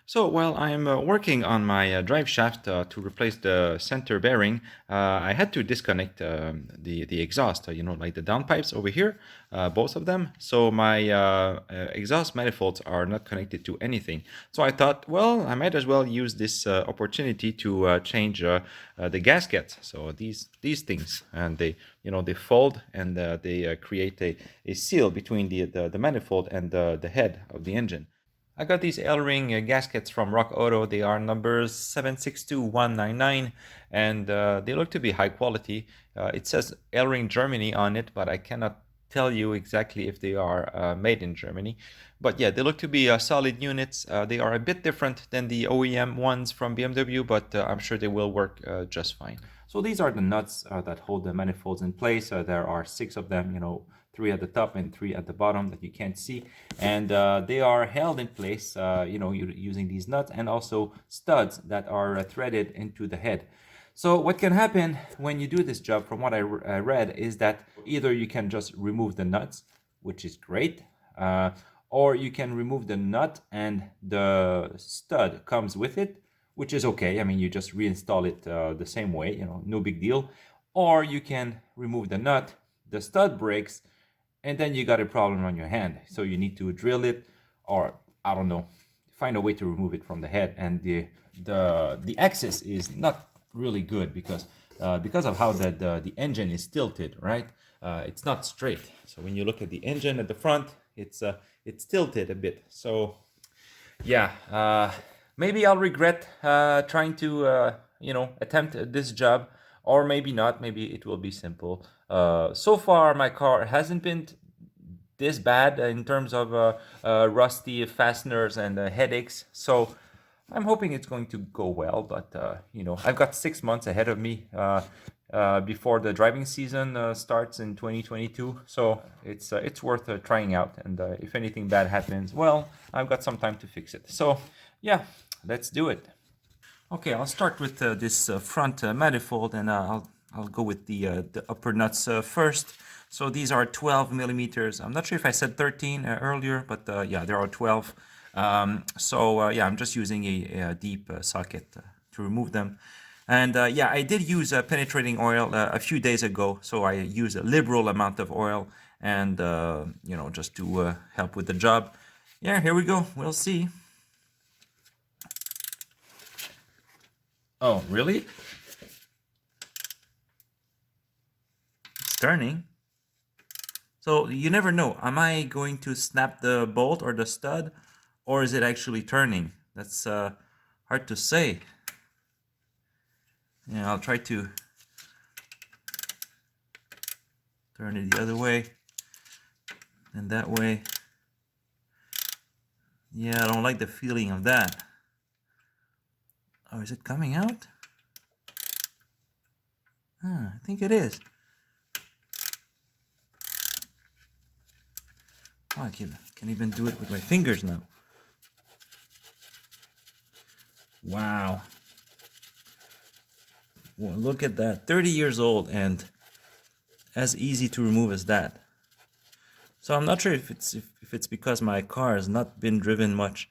So while I'm working on my drive shaft to replace the center bearing, I had to disconnect the exhaust, like the downpipes over here, both of them. So my exhaust manifolds are not connected to anything. So I thought, well, I might as well use this opportunity to change the gaskets. So these things, and they fold and they create a seal between the manifold and the head of the engine. I got these Elring gaskets from Rock Auto. They are numbers 762199 and they look to be high quality. It says Elring Germany on it, but I cannot tell you exactly if they are made in Germany. But yeah, they look to be solid units. They are a bit different than the OEM ones from BMW, but I'm sure they will work just fine. So these are the nuts that hold the manifolds in place. There are six of them, three at the top and three at the bottom that you can't see, and they are held in place using these nuts and also studs that are threaded into the head. So what can happen when you do this job, from what I read, is that either you can just remove the nuts, which is great, or you can remove the nut and the stud comes with it, which is okay. I mean, you just reinstall it the same way, no big deal. Or you can remove the nut, the stud breaks, and then you got a problem on your hand. So you need to drill it, or I don't know, find a way to remove it from the head. And the axis is not really good because of how the engine is tilted, right? It's not straight. So when you look at the engine at the front, it's tilted a bit. So yeah, maybe I'll regret trying to attempt this job, or maybe not. Maybe it will be simple. So far, my car hasn't been this bad in terms of rusty fasteners and headaches. So I'm hoping it's going to go well, but I've got 6 months ahead of me before the driving season starts in 2022. So it's worth trying out. And if anything bad happens, well, I've got some time to fix it. So yeah, let's do it. Okay, I'll start with this front manifold, and I'll go with the upper nuts first. So these are 12 millimeters. I'm not sure if I said 13 earlier, but yeah, there are 12. Yeah, I'm just using a deep socket to remove them. And yeah, I did use penetrating oil a few days ago, so I use a liberal amount of oil, and just to help with the job. Yeah, here we go. We'll see. Oh, really? It's turning. So you never know. Am I going to snap the bolt or the stud, or is it actually turning? That's hard to say. Yeah, I'll try to turn it the other way and that way. Yeah, I don't like the feeling of that. Oh, is it coming out? I think it is. Oh, I can even do it with my fingers now. Wow. Well, look at that. 30 years old and as easy to remove as that. So I'm not sure if it's because my car has not been driven much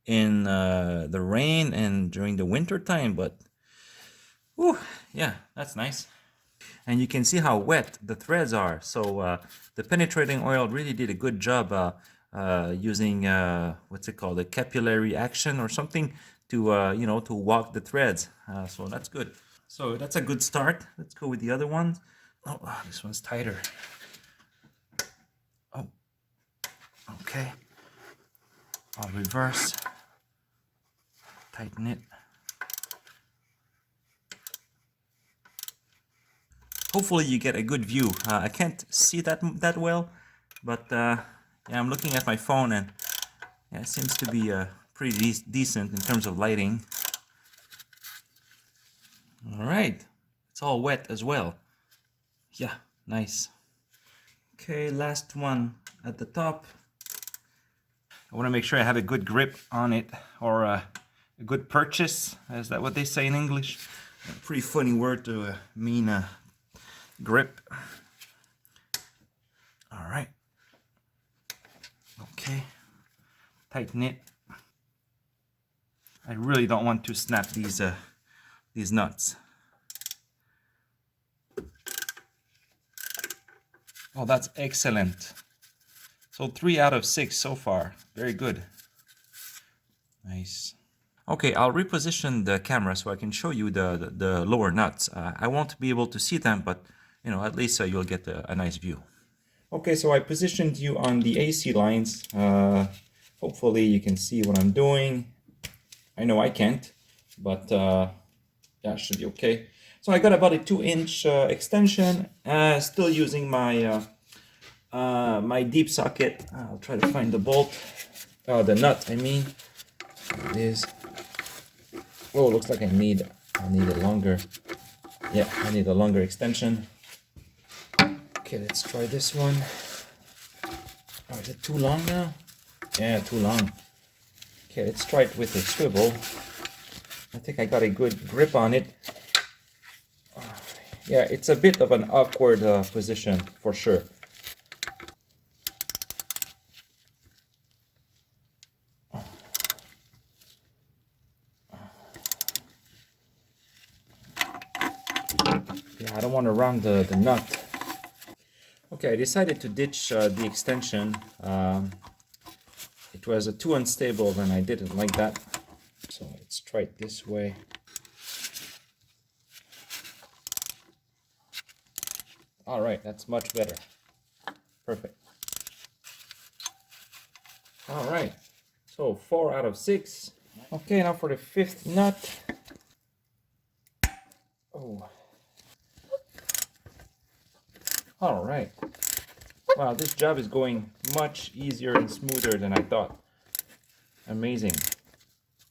in the rain and during the winter time, but whew, yeah, that's nice. And you can see how wet the threads are. So the penetrating oil really did a good job using what's it called, a capillary action or something to to walk the threads. So that's good. So that's a good start. Let's go with the other ones. Oh, this one's tighter. Oh, okay. I'll reverse, tighten it. Hopefully you get a good view. I can't see that well, but yeah, I'm looking at my phone, and yeah, it seems to be pretty decent in terms of lighting. All right, it's all wet as well. Yeah, nice. Okay, last one at the top. I want to make sure I have a good grip on it, or a good purchase. Is that what they say in English? A pretty funny word to mean grip. All right. Okay. Tighten it. I really don't want to snap these nuts. Oh, that's excellent. So 3 out of 6 so far. Very good. Nice. Okay, I'll reposition the camera so I can show you the lower nuts. I won't be able to see them, but you know, at least you'll get a nice view. Okay, so I positioned you on the AC lines. Hopefully you can see what I'm doing. I know I can't, but yeah, it should be okay. So I got about a 2-inch extension, still using my my deep socket. I'll try to find the bolt, the nut, I mean. It is. Oh, looks like I need a longer. Yeah, I need a longer extension. Okay, let's try this one. Oh, is it too long now? Yeah, too long. Okay, let's try it with a swivel. I think I got a good grip on it. Yeah, it's a bit of an awkward position for sure. Yeah, I don't want to round the nut. Okay, I decided to ditch the extension. It was too unstable and I didn't like that. So let's try it this way. All right, that's much better. Perfect. All right, so 4 out of 6. Okay, now for the 5th nut. Oh. All right. Wow, this job is going much easier and smoother than I thought. Amazing.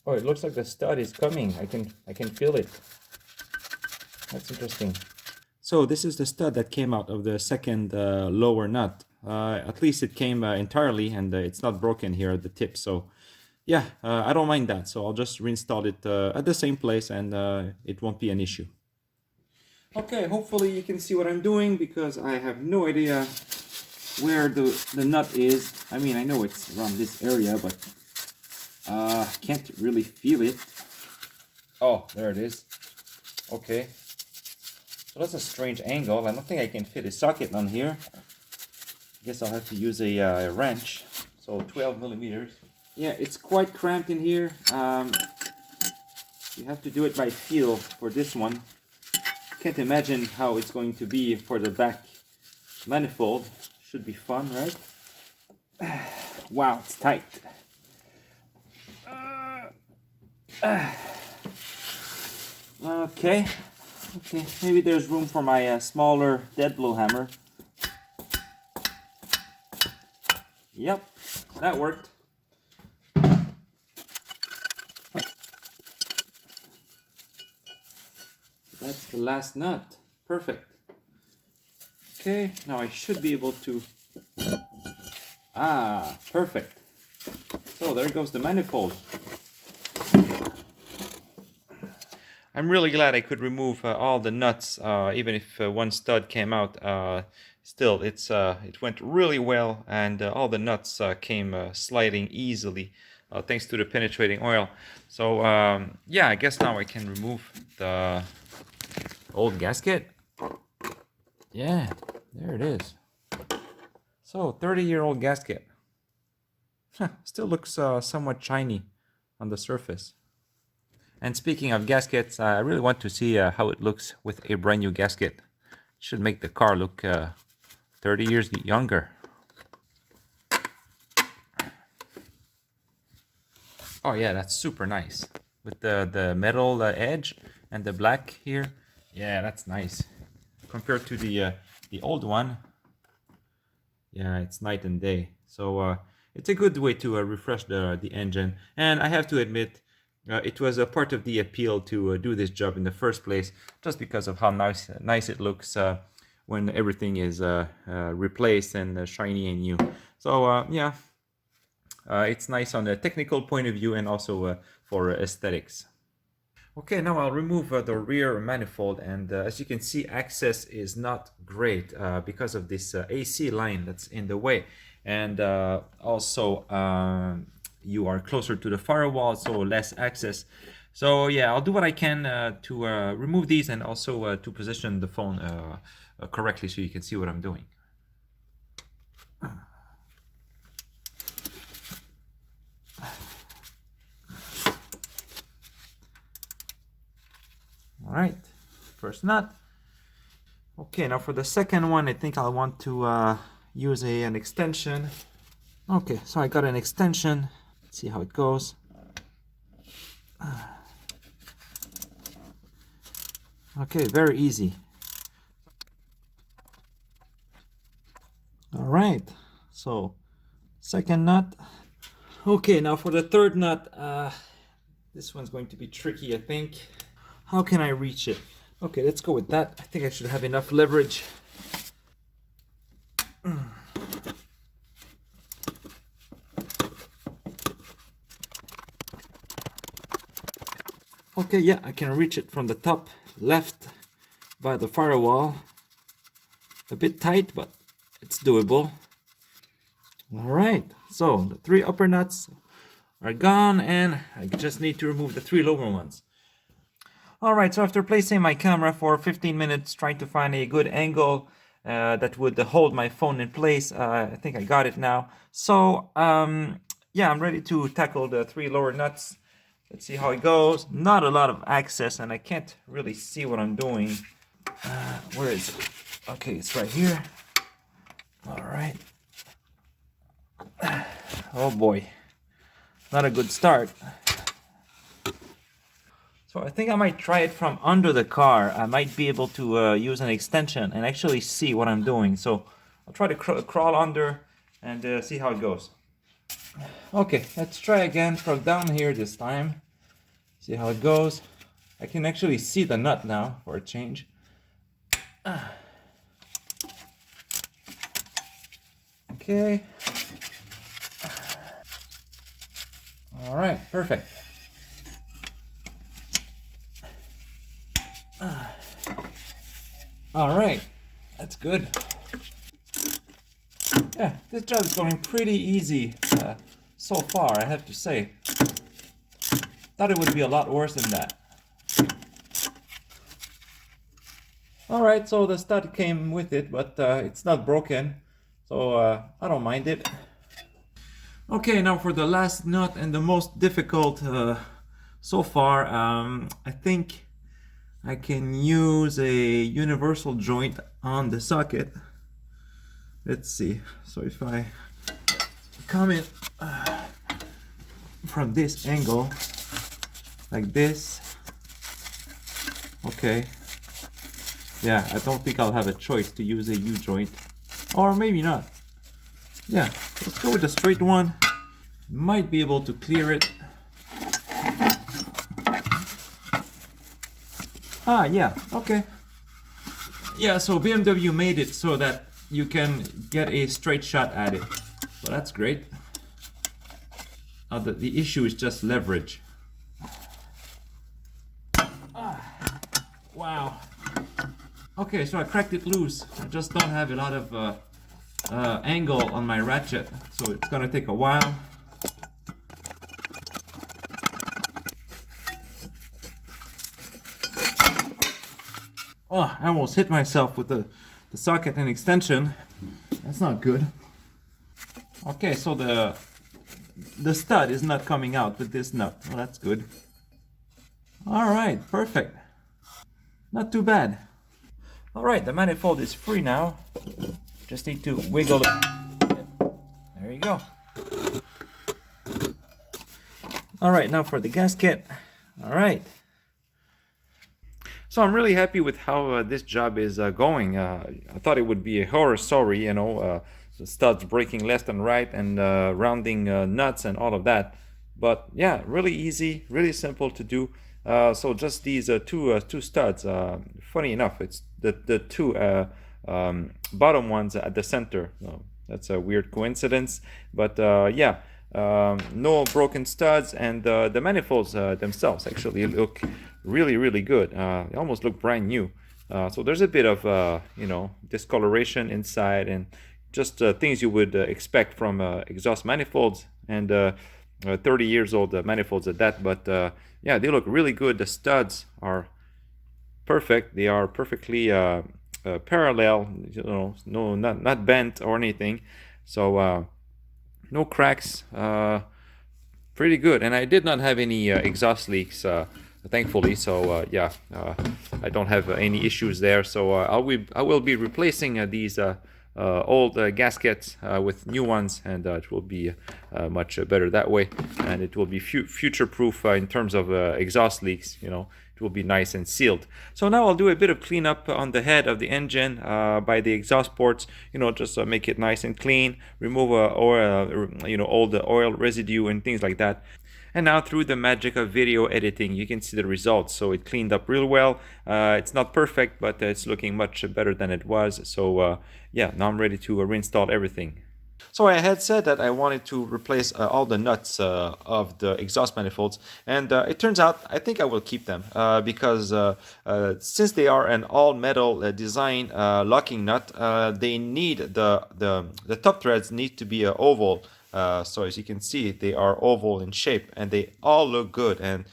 Oh, it looks like the stud is coming. I can feel it. That's interesting. So this is the stud that came out of the second lower nut. At least it came entirely, and it's not broken here at the tip. So yeah, I don't mind that. So I'll just reinstall it at the same place, and it won't be an issue. Okay, hopefully you can see what I'm doing, because I have no idea where the nut is. I mean, I know it's around this area, but can't really feel it. Oh, there it is. Okay. So that's a strange angle. I don't think I can fit a socket on here. I guess I'll have to use a wrench. So 12 millimeters. Yeah, it's quite cramped in here. You have to do it by feel for this one. Can't imagine how it's going to be for the back manifold. Should be fun, right? Wow, it's tight. Okay. Okay, maybe there's room for my smaller dead blow hammer. Yep, that worked. That's the last nut. Perfect. Okay, now I should be able to... Ah, perfect. So there goes the manifold. I'm really glad I could remove all the nuts, even if one stud came out. Still, it went really well, and all the nuts came sliding easily, thanks to the penetrating oil. So yeah, I guess now I can remove the old gasket. Yeah, there it is. So 30-year-old gasket. Still looks somewhat shiny on the surface. And speaking of gaskets, I really want to see how it looks with a brand new gasket. Should make the car look 30 years younger. Oh yeah, that's super nice. With the metal edge and the black here. Yeah, that's nice. Compared to the old one. Yeah, it's night and day. So it's a good way to refresh the engine. And I have to admit, it was a part of the appeal to do this job in the first place, just because of how nice it looks when everything is replaced and shiny and new. So yeah, it's nice on a technical point of view and also for aesthetics. Okay, now I'll remove the rear manifold, and as you can see, access is not great because of this AC line that's in the way. And also, you are closer to the firewall, so less access. So yeah, I'll do what I can to remove these, and also to position the phone correctly so you can see what I'm doing. All right, first nut. Okay, now for the second one, I think I'll want to use an extension. Okay, so I got an extension. Let's see how it goes. Okay, very easy. All right, so second nut. Okay, now for the third nut, this one's going to be tricky, I think. How can I reach it? Okay, let's go with that. I think I should have enough leverage. Okay, yeah, I can reach it from the top left by the firewall. A bit tight, but it's doable. All right, so the 3 upper nuts are gone, and I just need to remove the 3 lower ones. All right, so after placing my camera for 15 minutes, trying to find a good angle that would hold my phone in place, I think I got it now. So yeah, I'm ready to tackle the 3 lower nuts. Let's see how it goes. Not a lot of access, and I can't really see what I'm doing. Where is it? Okay, it's right here. All right. Oh boy, not a good start. So I think I might try it from under the car. I might be able to use an extension and actually see what I'm doing. So I'll try to crawl under and see how it goes. Okay, let's try again from down here this time. See how it goes. I can actually see the nut now for a change. Okay. All right, perfect. All right, that's good. Yeah, this job is going pretty easy so far, I have to say. Thought it would be a lot worse than that. All right, so the stud came with it, but it's not broken, so I don't mind it. Okay, now for the last nut and the most difficult so far, I think I can use a universal joint on the socket. Let's see. So if I come in from this angle, like this. Okay. Yeah, I don't think I'll have a choice to use a U-joint. Or maybe not. Yeah, let's go with the straight one. Might be able to clear it. Ah, yeah, okay. Yeah, so BMW made it so that you can get a straight shot at it. So that's great. The issue is just leverage. Wow. Okay, so I cracked it loose. I just don't have a lot of angle on my ratchet, so it's gonna take a while. Oh, I almost hit myself with the socket and extension. That's not good. Okay, so the stud is not coming out with this nut. Well, that's good. All right, perfect. Not too bad. All right, the manifold is free now. Just need to wiggle it. There you go. All right, now for the gasket. All right. So I'm really happy with how this job is going. I thought it would be a horror story, you know, the studs breaking left and right and rounding nuts and all of that. But yeah, really easy, really simple to do. So just these two studs. Funny enough, it's the two bottom ones at the center. That's a weird coincidence, but yeah. No broken studs, and the manifolds themselves actually look really good. They almost look brand new. So there's a bit of you know, discoloration inside and just things you would expect from exhaust manifolds. And 30 years old manifolds at that, but yeah, they look really good. The studs are perfect. They are perfectly parallel, you know, no, not bent or anything. So no cracks. Pretty good. And I did not have any exhaust leaks, thankfully. So yeah, I don't have any issues there. So I will be replacing these old gaskets with new ones, and it will be much better that way, and it will be future-proof in terms of exhaust leaks. You know, it will be nice and sealed. So now I'll do a bit of cleanup on the head of the engine by the exhaust ports. You know, just make it nice and clean, remove oil, you know, all the oil residue and things like that. And now through the magic of video editing, you can see the results. So it cleaned up real well. It's not perfect, but it's looking much better than it was. So yeah, now I'm ready to reinstall everything. So I had said that I wanted to replace all the nuts of the exhaust manifolds, and it turns out I think I will keep them because since they are an all-metal design locking nut, they need the top threads need to be oval. So as you can see, they are oval in shape, and they all look good. And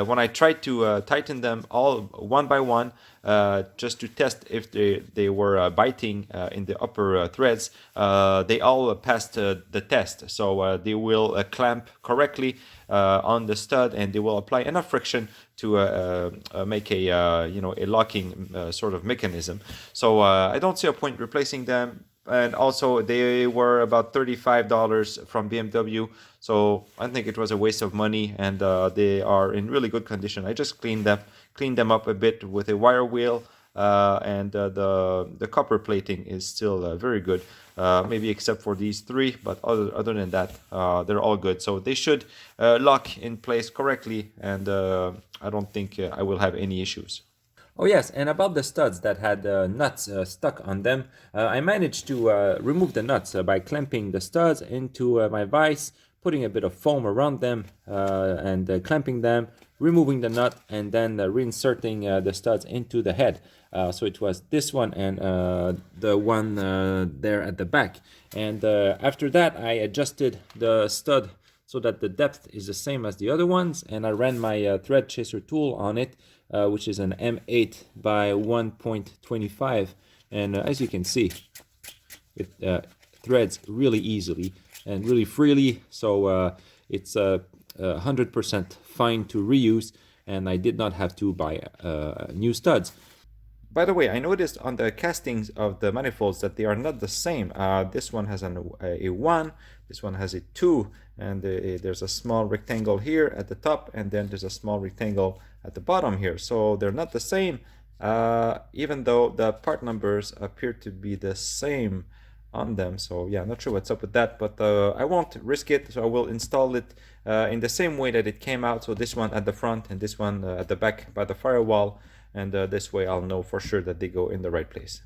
when I tried to tighten them all one by one, just to test if they were biting in the upper threads, they all passed the test. So they will clamp correctly on the stud, and they will apply enough friction to make a you know, a locking sort of mechanism. So I don't see a point replacing them. And also they were about $35 from BMW, so I think it was a waste of money, and they are in really good condition. I just cleaned them up a bit with a wire wheel, and the copper plating is still very good, maybe except for these three, but other than that, they're all good. So they should lock in place correctly, and I don't think I will have any issues. Oh yes, and about the studs that had nuts stuck on them, I managed to remove the nuts by clamping the studs into my vise, putting a bit of foam around them, and clamping them, removing the nut, and then reinserting the studs into the head. So it was this one and the one there at the back. And after that, I adjusted the stud so that the depth is the same as the other ones, and I ran my thread chaser tool on it, which is an M8 by 1.25, and as you can see, it threads really easily and really freely, so it's 100% fine to reuse, and I did not have to buy new studs. By the way, I noticed on the castings of the manifolds that they are not the same. This one has a 1, this one has a 2, and there's a small rectangle here at the top, and then there's a small rectangle at the bottom here. So they're not the same, even though the part numbers appear to be the same on them. So yeah, I'm not sure what's up with that, but I won't risk it. So I will install it in the same way that it came out. So this one at the front and this one at the back by the firewall. And this way I'll know for sure that they go in the right place.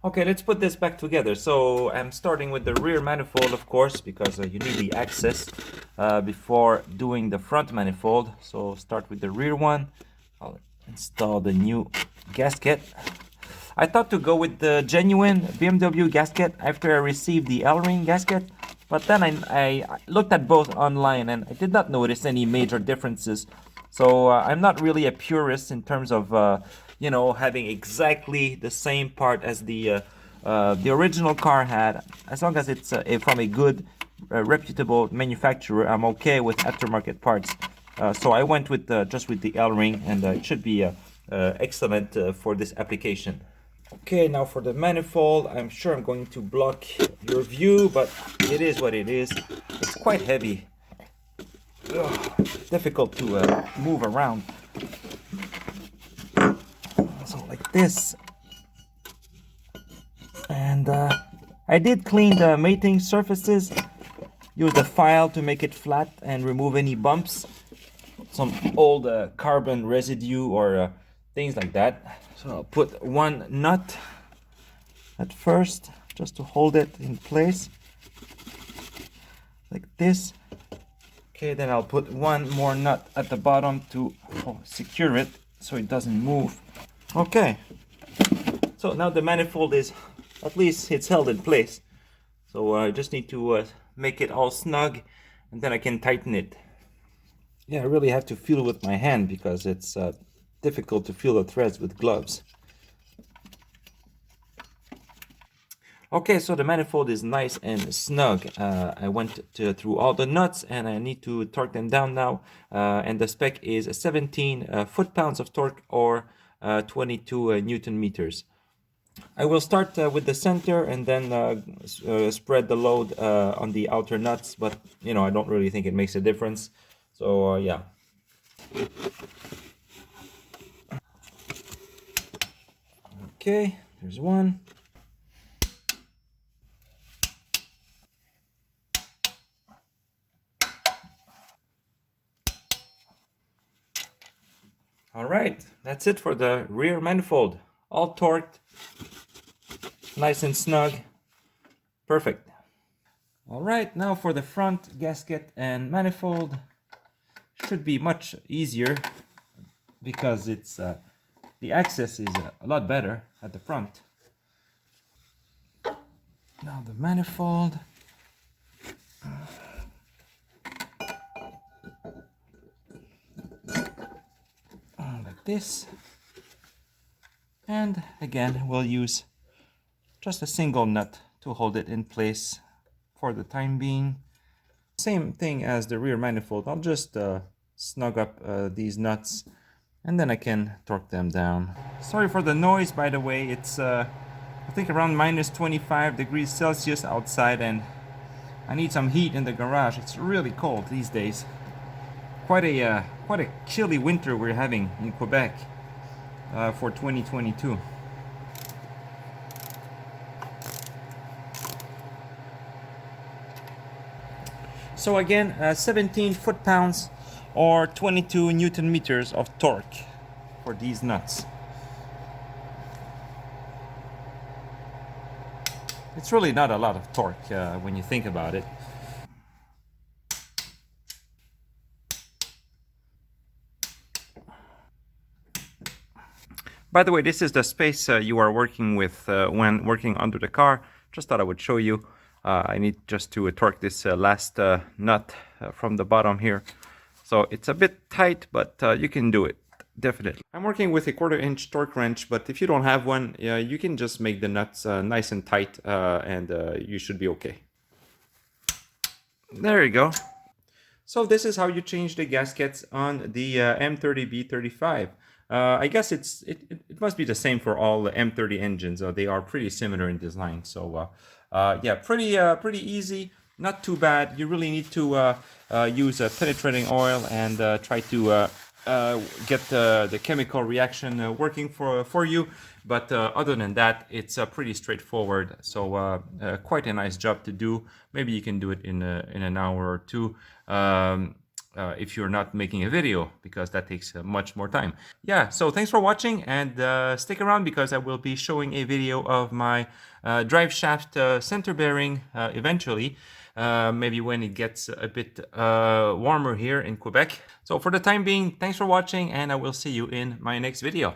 Okay, let's put this back together. So I'm starting with the rear manifold, of course, because you need the access before doing the front manifold. So start with the rear one. I'll install the new gasket. I thought to go with the genuine BMW gasket after I received the Elring gasket, but then I looked at both online and I did not notice any major differences. So I'm not really a purist in terms of you know, having exactly the same part as the original car had. As long as it's from a good, reputable manufacturer, I'm okay with aftermarket parts. So I went with just with the Elring, and it should be excellent for this application. Okay, now for the manifold, I'm sure I'm going to block your view, but it is what it is. It's quite heavy. Ugh, difficult to move around. So like this. And I did clean the mating surfaces. Use the file to make it flat and remove any bumps. Some old carbon residue or things like that. So I'll put one nut at first just to hold it in place. Like this. Okay, then I'll put one more nut at the bottom to secure it so it doesn't move. Okay, so now the manifold is, at least it's held in place. So I just need to make it all snug and then I can tighten it. Yeah, I really have to feel with my hand because it's difficult to feel the threads with gloves. Okay, so the manifold is nice and snug. I went through all the nuts and I need to torque them down now. And the spec is 17 foot-pounds of torque or 22 Newton meters. I will start with the center and then spread the load on the outer nuts, but you know, I don't really think it makes a difference. So yeah. Okay, there's one. All right, that's it for the rear manifold. All torqued, nice and snug, perfect. All right, now for the front gasket and manifold. Should be much easier because it's the access is a lot better at the front. Now the manifold. Like this. And again, we'll use just a single nut to hold it in place for the time being. Same thing as the rear manifold. I'll just snug up these nuts and then I can torque them down. Sorry for the noise, by the way. It's I think around minus 25 degrees Celsius outside and I need some heat in the garage. It's really cold these days. Quite a chilly winter we're having in Quebec for 2022. So again, 17 foot-pounds or 22 Newton meters of torque for these nuts. It's really not a lot of torque when you think about it. By the way, this is the space you are working with when working under the car. Just thought I would show you. I need just to torque this last nut from the bottom here. So it's a bit tight, but you can do it, definitely. I'm working with a 1/4-inch torque wrench, but if you don't have one, you can just make the nuts nice and tight and you should be okay. There you go. So this is how you change the gaskets on the M30 B35. I guess it must be the same for all the M30 engines. They are pretty similar in design. So yeah, pretty easy, not too bad. You really need to use a penetrating oil and try to get the chemical reaction working for you. But other than that, it's pretty straightforward. So quite a nice job to do. Maybe you can do it in an hour or two. If you're not making a video, because that takes much more time. Yeah, so thanks for watching and stick around because I will be showing a video of my drive shaft center bearing eventually, maybe when it gets a bit warmer here in Quebec. So for the time being, thanks for watching and I will see you in my next video.